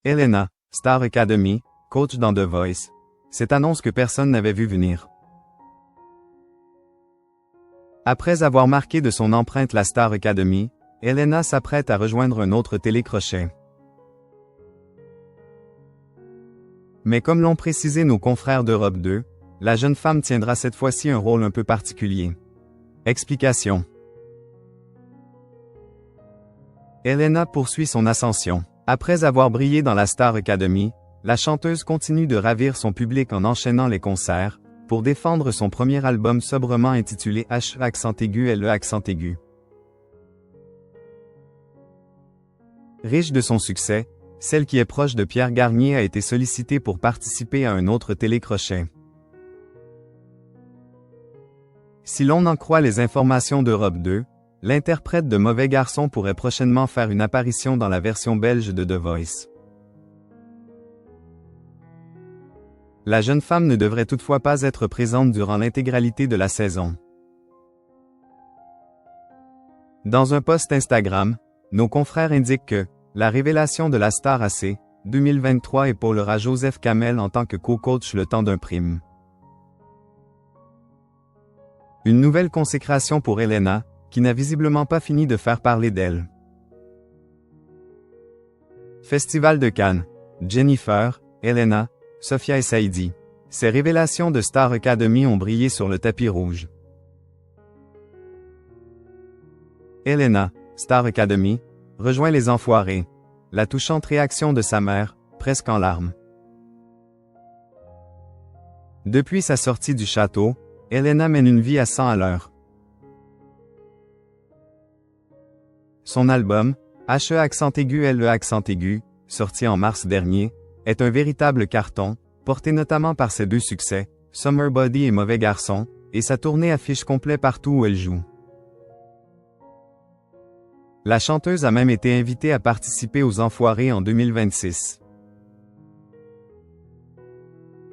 Elena, Star Academy, coach dans The Voice. Cette annonce que personne n'avait vu venir. Après avoir marqué de son empreinte la Star Academy, Elena s'apprête à rejoindre un autre télécrochet. Mais comme l'ont précisé nos confrères d'Europe 2, la jeune femme tiendra cette fois-ci un rôle un peu particulier. Explication. Elena poursuit son ascension. Après avoir brillé dans la Star Academy, la chanteuse continue de ravir son public en enchaînant les concerts, pour défendre son premier album sobrement intitulé H accent aigu L accent aigu. Riche de son succès, celle qui est proche de Pierre Garnier a été sollicitée pour participer à un autre télécrochet. Si l'on en croit les informations d'Europe 2, l'interprète de Mauvais Garçon pourrait prochainement faire une apparition dans la version belge de The Voice. La jeune femme ne devrait toutefois pas être présente durant l'intégralité de la saison. Dans un post Instagram, nos confrères indiquent que la révélation de la Star AC 2023 épaulera Joseph Kamel en tant que co-coach le temps d'un prime. Une nouvelle consécration pour Elena, qui n'a visiblement pas fini de faire parler d'elle. Festival de Cannes. Jennifer, Elena, Sophia et Saïdi. Ces révélations de Star Academy ont brillé sur le tapis rouge. Elena, Star Academy, rejoint les Enfoirés. La touchante réaction de sa mère, presque en larmes. Depuis sa sortie du château, Elena mène une vie à 100 à l'heure. Son album, HE accent aigu LE accent aigu, sorti en mars dernier, est un véritable carton, porté notamment par ses deux succès, Summer Body et Mauvais Garçon, et sa tournée affiche complet partout où elle joue. La chanteuse a même été invitée à participer aux Enfoirés en 2026.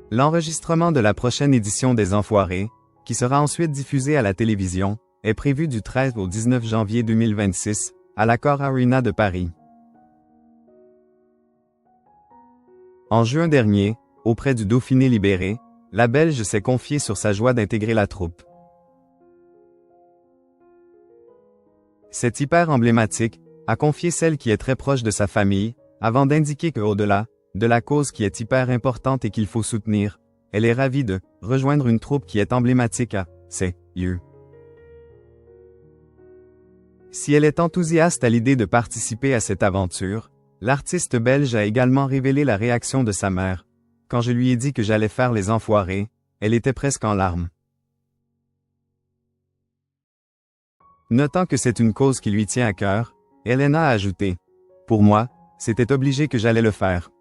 L'enregistrement de la prochaine édition des Enfoirés, qui sera ensuite diffusée à la télévision, est prévu du 13 au 19 janvier 2026, à l'Accor Arena de Paris. En juin dernier, auprès du Dauphiné libéré, la Belge s'est confiée sur sa joie d'intégrer la troupe. C'est hyper emblématique, a confié celle qui est très proche de sa famille, avant d'indiquer qu'au-delà de la cause qui est hyper importante et qu'il faut soutenir, elle est ravie de rejoindre une troupe qui est emblématique à ses yeux. Si elle est enthousiaste à l'idée de participer à cette aventure, l'artiste belge a également révélé la réaction de sa mère. Quand je lui ai dit que j'allais faire les Enfoirés, elle était presque en larmes. Notant que c'est une cause qui lui tient à cœur, Elena a ajouté : « Pour moi, c'était obligé que j'allais le faire. »